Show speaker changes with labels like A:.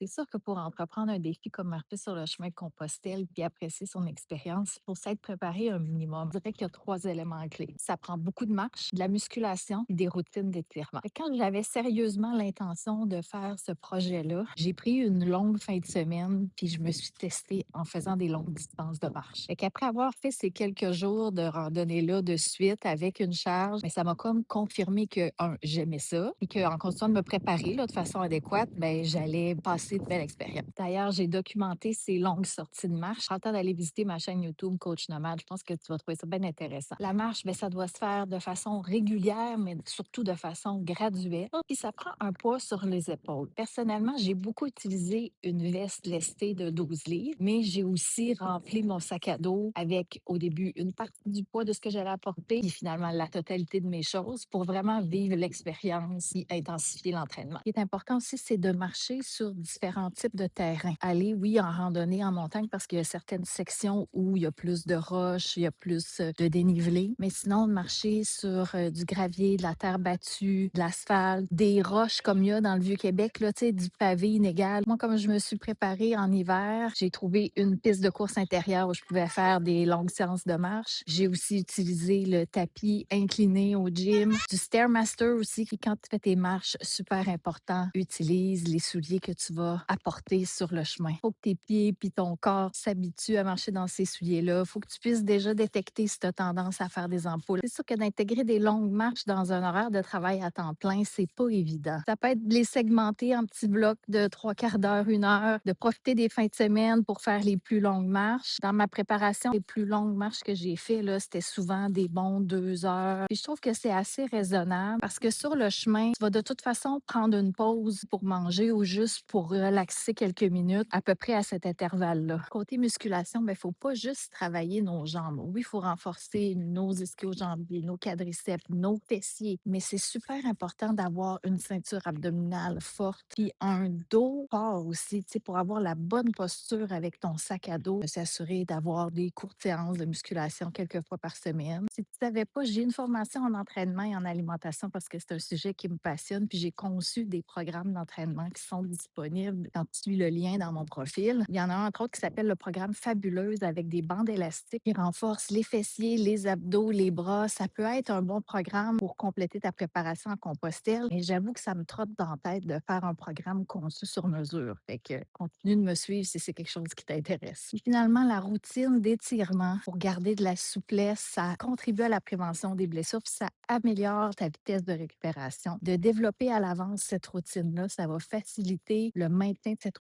A: C'est sûr que pour entreprendre un défi comme marcher sur le chemin de Compostelle puis apprécier son expérience, il faut s'être préparé un minimum. Je dirais qu'il y a trois éléments clés. Ça prend beaucoup de marche, de la musculation et des routines d'étirement. Quand j'avais sérieusement l'intention de faire ce projet-là, j'ai pris une longue fin de semaine puis je me suis testée en faisant des longues distances de marche. Après avoir fait ces quelques jours de randonnée-là de suite avec une charge, mais ça m'a comme confirmé que, un, j'aimais ça et qu'en continuant de me préparer là, de façon adéquate, ben, j'allais passer de belles expériences. D'ailleurs, j'ai documenté ces longues sorties de marche. Prends le temps d'aller visiter ma chaîne YouTube Coach Nomade. Je pense que tu vas trouver ça bien intéressant. La marche, ben, ça doit se faire de façon régulière, mais surtout de façon graduelle. Puis ça prend un poids sur les épaules. Personnellement, j'ai beaucoup utilisé une veste lestée de 12 livres, mais j'ai aussi rempli mon sac à dos avec au début une partie du poids de ce que j'allais apporter, puis finalement la totalité de mes choses pour vraiment vivre l'expérience et intensifier l'entraînement. Ce qui est important aussi, c'est de marcher sur différents types de terrains. Aller, oui, en randonnée, en montagne, parce qu'il y a certaines sections où il y a plus de roches, il y a plus de dénivelé, mais sinon, de marcher sur du gravier, de la terre battue, de l'asphalte, des roches comme il y a dans le Vieux-Québec, là, tu sais, du pavé inégal. Moi, comme je me suis préparée en hiver, j'ai trouvé une piste de course intérieure où je pouvais faire des longues séances de marche. J'ai aussi utilisé le tapis incliné au gym, du Stairmaster aussi, qui, quand tu fais tes marches, super important, utilise les souliers que tu vas apporter sur le chemin. Faut que tes pieds puis ton corps s'habituent à marcher dans ces souliers-là. Faut que tu puisses déjà détecter si tu as tendance à faire des ampoules. C'est sûr que d'intégrer des longues marches dans un horaire de travail à temps plein, c'est pas évident. Ça peut être de les segmenter en petits blocs de trois quarts d'heure, une heure, de profiter des fins de semaine pour faire les plus longues marches. Dans ma préparation, les plus longues marches que j'ai fait, là, c'était souvent des bons 2 heures. Puis je trouve que c'est assez raisonnable parce que sur le chemin, tu vas de toute façon prendre une pause pour manger ou juste pour relaxer quelques minutes, à peu près à cet intervalle-là. Côté musculation, il ne faut pas juste travailler nos jambes. Oui, il faut renforcer nos ischio-jambiers, nos quadriceps, nos fessiers, mais c'est super important d'avoir une ceinture abdominale forte puis un dos fort aussi, tu sais, pour avoir la bonne posture avec ton sac à dos, s'assurer d'avoir des courtes séances de musculation quelques fois par semaine. Si tu ne savais pas, j'ai une formation en entraînement et en alimentation parce que c'est un sujet qui me passionne, puis j'ai conçu des programmes d'entraînement qui sont disponibles quand tu suis le lien dans mon profil. Il y en a un, entre autres, qui s'appelle le programme Fabuleuse avec des bandes élastiques qui renforcent les fessiers, les abdos, les bras. Ça peut être un bon programme pour compléter ta préparation en Compostelle, mais j'avoue que ça me trotte dans la tête de faire un programme conçu sur mesure. Fait que continue de me suivre si c'est quelque chose qui t'intéresse. Et finalement, la routine d'étirement pour garder de la souplesse, ça contribue à la prévention des blessures, puis ça améliore ta vitesse de récupération. De développer à l'avance cette routine-là, ça va faciliter le maintien de cette